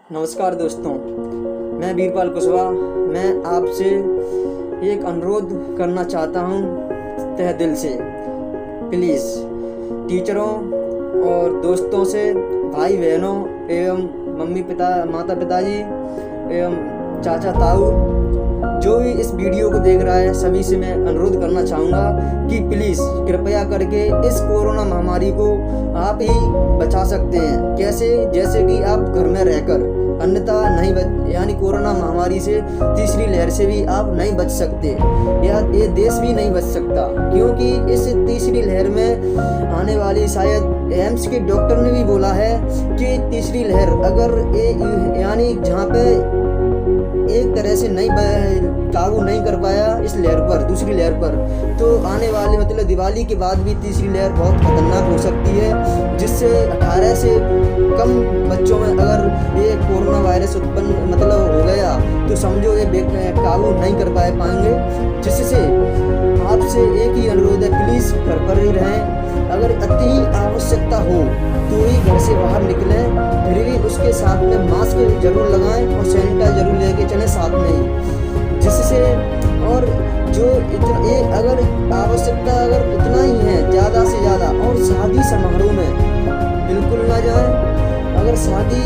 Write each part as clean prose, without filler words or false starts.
नमस्कार दोस्तों, मैं वीरपाल कुशवाहा। मैं आपसे एक अनुरोध करना चाहता हूँ तहे दिल से। प्लीज़ टीचरों और दोस्तों से, भाई बहनों एवं मम्मी पिता माता पिताजी एवं चाचा ताऊ, जो भी इस वीडियो को देख रहा है, सभी से मैं अनुरोध करना चाहूँगा कि प्लीज़ कृपया करके इस कोरोना महामारी को आप ही बचा सकते हैं। कैसे? जैसे कि आप घर में रहकर, अन्यथा नहीं बच, यानी कोरोना महामारी से, तीसरी लहर से भी आप नहीं बच सकते, या ये देश भी नहीं बच सकता। क्योंकि इस तीसरी लहर में आने वाली, शायद एम्स के डॉक्टर ने भी बोला है कि तीसरी लहर अगर यानी जहाँ पे एक तरह से नहीं काबू नहीं कर पाया इस लहर पर, दूसरी लहर पर, तो आने वाले मतलब दिवाली के बाद भी तीसरी लहर बहुत खतरनाक हो सकती है, जिससे 18 से कम बच्चों में अगर ये कोरोना वायरस उत्पन्न मतलब हो गया तो समझो ये काबू नहीं कर पाएंगे। जिससे आपसे एक ही अनुरोध है, प्लीज़ घर पर ही रहें। अगर अति आवश्यकता हो तो ही घर से बाहर निकलें, फिर भी उसके साथ में मास्क जरूर लगाएं और सैनिटाइजर जरूर लेके चलें साथ में ही। जिससे और जो इतना अगर आवश्यकता अगर उतना ही है ज़्यादा से ज़्यादा, और शादी समारोह में बिल्कुल ना जाएं। अगर शादी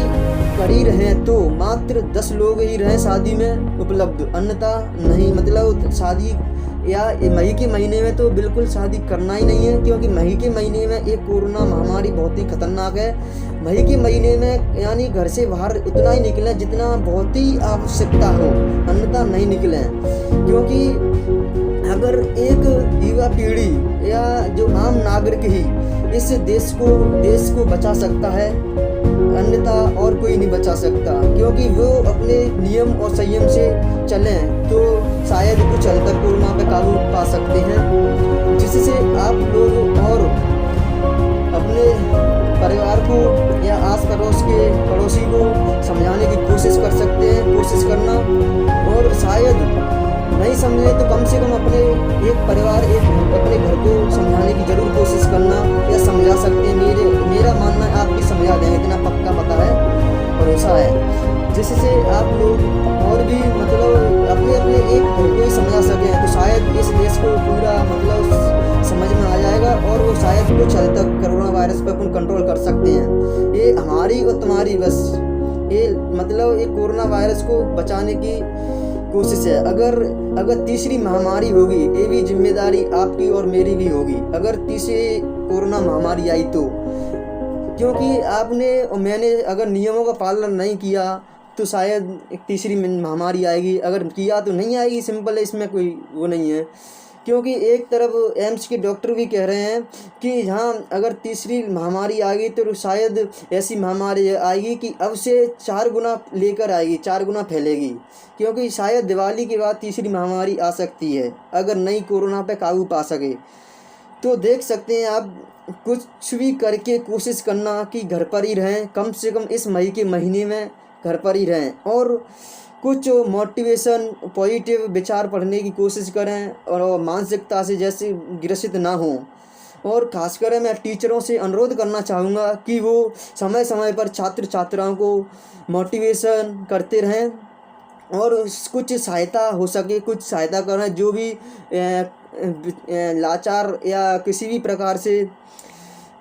कर ही रहें तो मात्र 10 लोग ही रहें शादी में उपलब्ध, अन्यथा नहीं। मतलब शादी या मई के महीने में तो बिल्कुल शादी करना ही नहीं है, क्योंकि मई के महीने में एक कोरोना महामारी बहुत ही खतरनाक है। मई के महीने में यानी घर से बाहर उतना ही निकलें जितना बहुत ही आवश्यकता हो, अन्यथा नहीं निकलें। क्योंकि अगर एक युवा पीढ़ी या जो आम नागरिक ही इस देश को बचा सकता है, अन्यथा और कोई नहीं बचा सकता। क्योंकि वो अपने नियम और संयम से चलें तो शायद कुछ हद तक कोरोना पे काबू पा सकते हैं। जिससे आप लोग और अपने परिवार को या आस पड़ोस के पड़ोसी को समझाने की कोशिश कर सकते हैं, कोशिश करना। और शायद नहीं समझे तो कम से कम अपने अपने घर को समझाने की जरूर कोशिश करना, या समझा सकते हैं। मेरा मानना है आप भी समझा देंगे, इतना पक्का पता है, भरोसा है। जिससे आप लोग और भी मतलब अपने एक घर को ही समझा सकें तो शायद इस देश को पूरा मतलब समझ में आ जाएगा, और वो शायद कुछ हद तक कोरोना वायरस पर अपन कंट्रोल कर सकते हैं। ये हमारी और तुम्हारी बस ये मतलब ये कोरोना वायरस को बचाने की कोशिश है। अगर तीसरी महामारी होगी, ये भी जिम्मेदारी आपकी और मेरी भी होगी। अगर तीसरी कोरोना महामारी आई तो, क्योंकि आपने और मैंने अगर नियमों का पालन नहीं किया तो शायद एक तीसरी महामारी आएगी। अगर किया तो नहीं आएगी, सिंपल है, इसमें कोई वो नहीं है। क्योंकि एक तरफ एम्स के डॉक्टर भी कह रहे हैं कि यहाँ अगर तीसरी महामारी आ गई तो शायद ऐसी महामारी आएगी कि अब से 4 गुना लेकर आएगी, 4 गुना फैलेगी। क्योंकि शायद दिवाली के बाद तीसरी महामारी आ सकती है, अगर नहीं कोरोना पे काबू पा सके। तो देख सकते हैं आप, कुछ भी करके कोशिश करना कि घर पर ही रहें, कम से कम इस मई के महीने में घर पर ही रहें, और कुछ मोटिवेशन पॉजिटिव विचार पढ़ने की कोशिश करें, और मानसिकता से जैसे ग्रसित ना हों। और खासकर मैं टीचरों से अनुरोध करना चाहूँगा कि वो समय समय पर छात्र छात्राओं को मोटिवेशन करते रहें, और कुछ सहायता हो सके कुछ सहायता करें। जो भी लाचार या किसी भी प्रकार से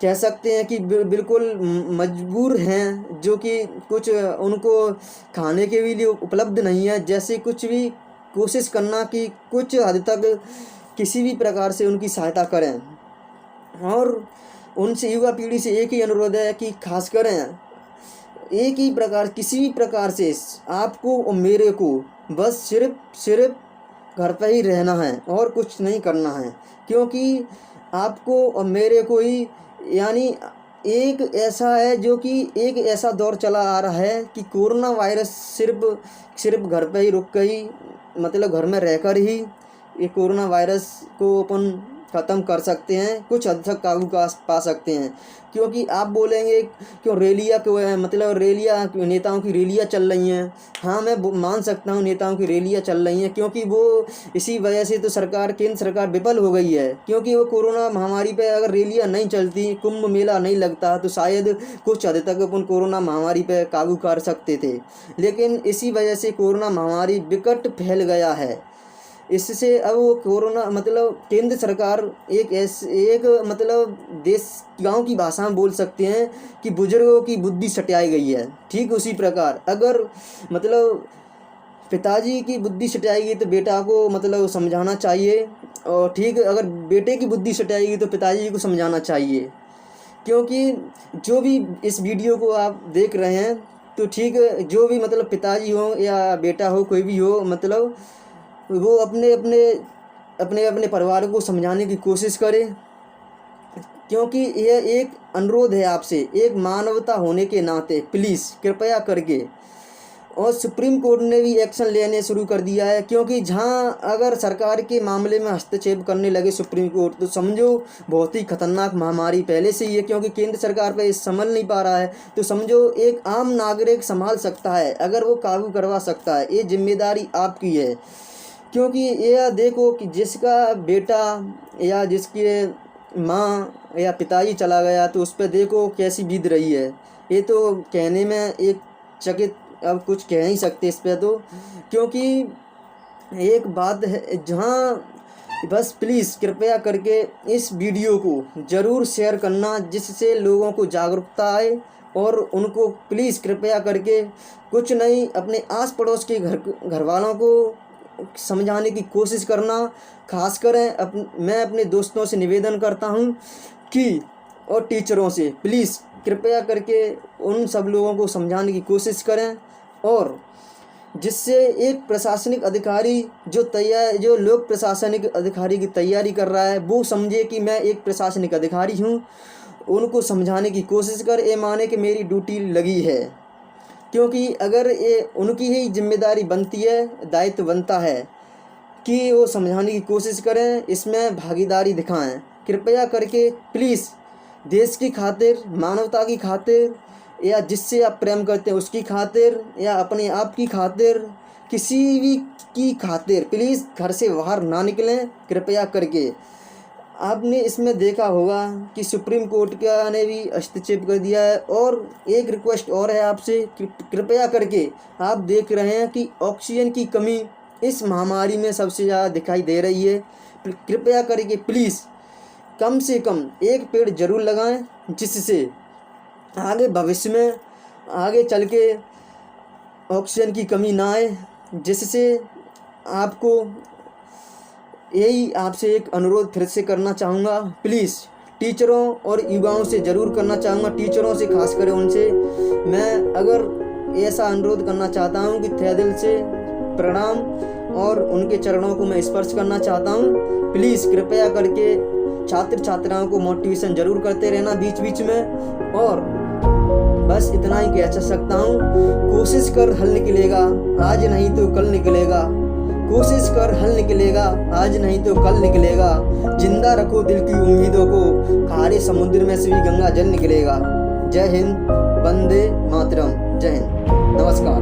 कह सकते हैं कि बिल्कुल मजबूर हैं, जो कि कुछ उनको खाने के भी लिए उपलब्ध नहीं है, जैसे कुछ भी कोशिश करना कि कुछ हद तक किसी भी प्रकार से उनकी सहायता करें। और उनसे युवा पीढ़ी से एक ही अनुरोध है कि खास करें एक ही प्रकार किसी भी प्रकार से आपको और मेरे को बस सिर्फ घर पर ही रहना है और कुछ नहीं करना है। क्योंकि आपको और मेरे को ही यानी एक ऐसा है जो कि एक ऐसा दौर चला आ रहा है कि कोरोना वायरस सिर्फ घर पे ही रुक गई, मतलब घर में रहकर ही ये कोरोना वायरस को अपन ख़त्म कर सकते हैं, कुछ हद तक काबू पा सकते हैं। क्योंकि आप बोलेंगे क्यों रैलियाँ क्यों है, मतलब रैलियाँ नेताओं की रैलियाँ चल रही हैं। हाँ, मैं मान सकता हूँ नेताओं की रैलियाँ चल रही हैं, क्योंकि वो इसी वजह से तो केंद्र सरकार विफल हो गई है। क्योंकि वो कोरोना महामारी पे अगर रैलियाँ नहीं चलती, कुंभ मेला नहीं लगता, तो शायद कुछ हद तक अपन कोरोना महामारी पे काबू कर सकते थे। लेकिन इसी वजह से कोरोना महामारी विकट फैल गया है। इससे अब वो कोरोना मतलब केंद्र सरकार एक मतलब देश गांव की भाषा में बोल सकते हैं कि बुजुर्गों की बुद्धि सटाई गई है। ठीक उसी प्रकार अगर मतलब पिताजी की बुद्धि सटाएगी तो बेटा को मतलब समझाना चाहिए, और ठीक अगर बेटे की बुद्धि सटाएगी तो पिताजी को समझाना चाहिए। क्योंकि जो भी इस वीडियो को आप देख रहे हैं तो ठीक जो भी मतलब पिताजी हो या बेटा हो, कोई भी हो, मतलब वो अपने परिवार को समझाने की कोशिश करे। क्योंकि यह एक अनुरोध है आपसे, एक मानवता होने के नाते प्लीज़ कृपया करके। और सुप्रीम कोर्ट ने भी एक्शन लेने शुरू कर दिया है, क्योंकि जहां अगर सरकार के मामले में हस्तक्षेप करने लगे सुप्रीम कोर्ट, तो समझो बहुत ही खतरनाक महामारी पहले से ही है। क्योंकि केंद्र सरकार पे संभल नहीं पा रहा है, तो समझो एक आम नागरिक संभाल सकता है, अगर वो काबू करवा सकता है। ये जिम्मेदारी आपकी है। क्योंकि यह देखो कि जिसका बेटा या जिसके माँ या पिताजी चला गया, तो उस पर देखो कैसी बीत रही है। ये तो कहने में एक चकित, अब कुछ कह नहीं सकते इस पर तो। क्योंकि एक बात है जहाँ बस प्लीज़ कृपया करके इस वीडियो को ज़रूर शेयर करना, जिससे लोगों को जागरूकता आए। और उनको प्लीज़ कृपया करके कुछ नहीं, अपने आस पड़ोस के घर वालों को समझाने की कोशिश करना। खास करें मैं अपने दोस्तों से निवेदन करता हूं कि, और टीचरों से प्लीज़ कृपया करके उन सब लोगों को समझाने की कोशिश करें। और जिससे एक प्रशासनिक अधिकारी जो लोक प्रशासनिक अधिकारी की तैयारी कर रहा है, वो समझे कि मैं एक प्रशासनिक अधिकारी हूं। उनको समझाने की कोशिश कर, ये माने कि मेरी ड्यूटी लगी है। क्योंकि अगर ये उनकी ही जिम्मेदारी बनती है, दायित्व बनता है कि वो समझाने की कोशिश करें, इसमें भागीदारी दिखाएं। कृपया करके प्लीज़ देश की खातिर, मानवता की खातिर, या जिससे आप प्रेम करते हैं उसकी खातिर, या अपने आप की खातिर, किसी भी की खातिर प्लीज़ घर से बाहर ना निकलें कृपया करके। आपने इसमें देखा होगा कि सुप्रीम कोर्ट का ने भी हस्तक्षेप कर दिया है। और एक रिक्वेस्ट और है आपसे, कृपया करके, आप देख रहे हैं कि ऑक्सीजन की कमी इस महामारी में सबसे ज़्यादा दिखाई दे रही है। कृपया करके प्लीज़ कम से कम एक पेड़ ज़रूर लगाएं, जिससे आगे भविष्य में आगे चल के ऑक्सीजन की कमी ना आए। जिससे आपको यही आपसे एक अनुरोध फिर से करना चाहूँगा, प्लीज़ टीचरों और युवाओं से ज़रूर करना चाहूँगा, टीचरों से खास कर उनसे मैं अगर ऐसा अनुरोध करना चाहता हूँ कि तहे दिल से प्रणाम और उनके चरणों को मैं स्पर्श करना चाहता हूँ। प्लीज़ कृपया करके छात्र छात्राओं को मोटिवेशन ज़रूर करते रहना बीच बीच में। और बस इतना ही कह सकता हूँ, कोशिश कर हल निकलेगा, आज नहीं तो कल निकलेगा। कोशिश कर हल निकलेगा, आज नहीं तो कल निकलेगा। जिंदा रखो दिल की उम्मीदों को, खारे समुद्र में से भी गंगा जल निकलेगा। जय हिंद, वंदे मातरम। जय हिंद, नमस्कार।